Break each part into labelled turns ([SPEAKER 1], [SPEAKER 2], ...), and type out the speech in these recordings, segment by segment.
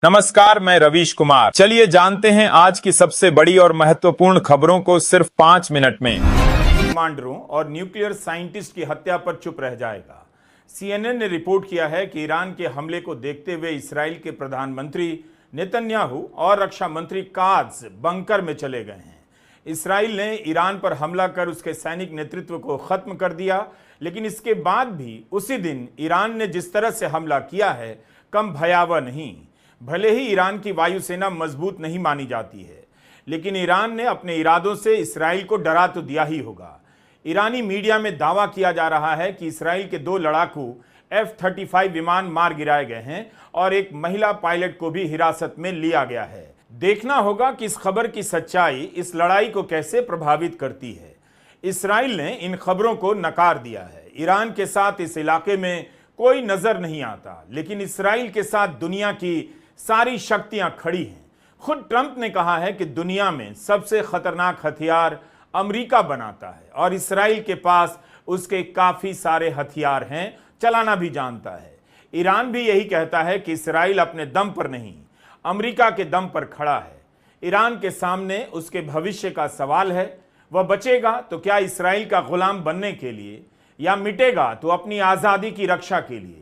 [SPEAKER 1] नमस्कार, मैं रवीश कुमार। चलिए जानते हैं आज की सबसे बड़ी और महत्वपूर्ण खबरों को सिर्फ 5 मिनट में। कमांडरों और न्यूक्लियर साइंटिस्ट की हत्या पर चुप रह जाएगा। सीएनएन ने रिपोर्ट किया है कि ईरान के हमले को देखते हुए इस्राएल के प्रधानमंत्री नेतन्याहू और रक्षा मंत्री कात्ज बंकर में चले गए हैं। इस्राएल ने ईरान पर हमला कर उसके सैनिक नेतृत्व को खत्म कर दिया, लेकिन इसके बाद भी उसी दिन ईरान ने जिस तरह से हमला किया है कम भयावह नहीं। भले ही ईरान की वायुसेना मजबूत नहीं मानी जाती है, लेकिन ईरान ने अपने इरादों से इस्राएल को डरा तो दिया ही होगा। ईरानी मीडिया में दावा किया जा रहा है कि इस्राएल के 2 लड़ाकू F-35 विमान मार गिराए गए हैं और एक महिला पायलट को भी हिरासत में लिया गया है। देखना होगा कि इस खबर की सच्चाई इस लड़ाई को कैसे प्रभावित करती है। इस्राएल ने इन खबरों को नकार दिया है। ईरान के साथ इस इलाके में कोई नजर नहीं आता, लेकिन इस्राएल के साथ दुनिया की सारी शक्तियां खड़ी हैं। खुद ट्रंप ने कहा है कि दुनिया में सबसे खतरनाक हथियार अमेरिका बनाता है और इस्राएल के पास उसके काफी सारे हथियार हैं, चलाना भी जानता है। ईरान भी यही कहता है कि इस्राएल अपने दम पर नहीं, अमेरिका के दम पर खड़ा है। ईरान के सामने उसके भविष्य का सवाल है। वह बचेगा तो क्या इस्राएल का गुलाम बनने के लिए, या मिटेगा तो अपनी आजादी की रक्षा के लिए।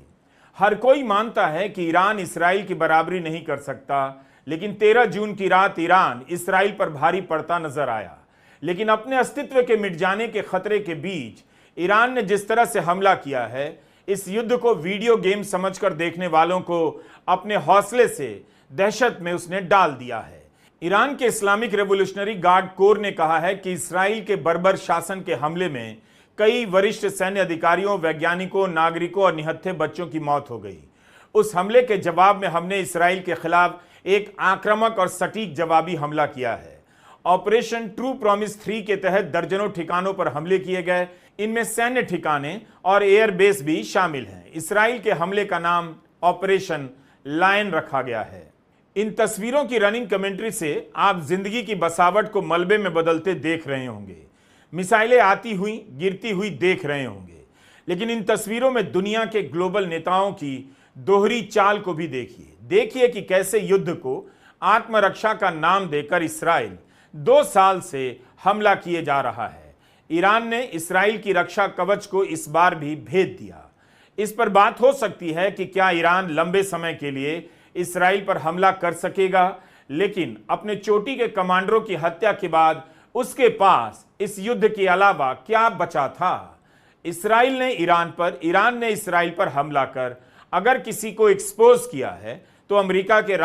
[SPEAKER 1] हर कोई मानता है कि ईरान इस्राएल की बराबरी नहीं कर सकता, लेकिन 13 जून की रात ईरान इस्राएल पर भारी पड़ता नजर आया। लेकिन अपने अस्तित्व के मिट जाने के खतरे के बीच ईरान ने जिस तरह से हमला किया है, इस युद्ध को वीडियो गेम समझकर देखने वालों को अपने हौसले से दहशत में उसने डाल दिया है। ईरान के इस्लामिक रेवोल्यूशनरी गार्ड कोर ने कहा है कि इस्राएल के बर्बर शासन के हमले में कई वरिष्ठ सैन्य अधिकारियों, वैज्ञानिकों, नागरिकों और निहत्थे बच्चों की मौत हो गई। उस हमले के जवाब में हमने इस्राएल के खिलाफ एक आक्रामक और सटीक जवाबी हमला किया है। ऑपरेशन ट्रू प्रॉमिस 3 के तहत दर्जनों ठिकानों पर हमले किए गए। इनमें सैन्य ठिकाने और एयरबेस भी शामिल हैं। इस्राएल के हमले का नाम ऑपरेशन लायन रखा गया है। इन तस्वीरों की रनिंग कमेंट्री से आप जिंदगी की बसावट को मलबे में बदलते देख रहे होंगे। मिसाइलें आती हुई गिरती हुई देख रहे होंगे, लेकिन इन तस्वीरों में दुनिया के ग्लोबल नेताओं की दोहरी चाल को भी देखिए कि कैसे युद्ध को आत्मरक्षा का नाम देकर इस्राएल 2 साल से हमला किए जा रहा है। ईरान ने इस्राएल की रक्षा कवच को इस बार भी भेद दिया। इस पर बात हो सकती है कि क्या ईरान लंबे समय के लिए इस्राएल पर हमला कर सकेगा, लेकिन अपने चोटी के कमांडरों की हत्या के बाद उसके पास इस युद्ध के अलावा क्या बचा था। ईरान ने इस्राएल पर हमला कर अगर किसी को एक्सपोज किया है तो अमेरिका के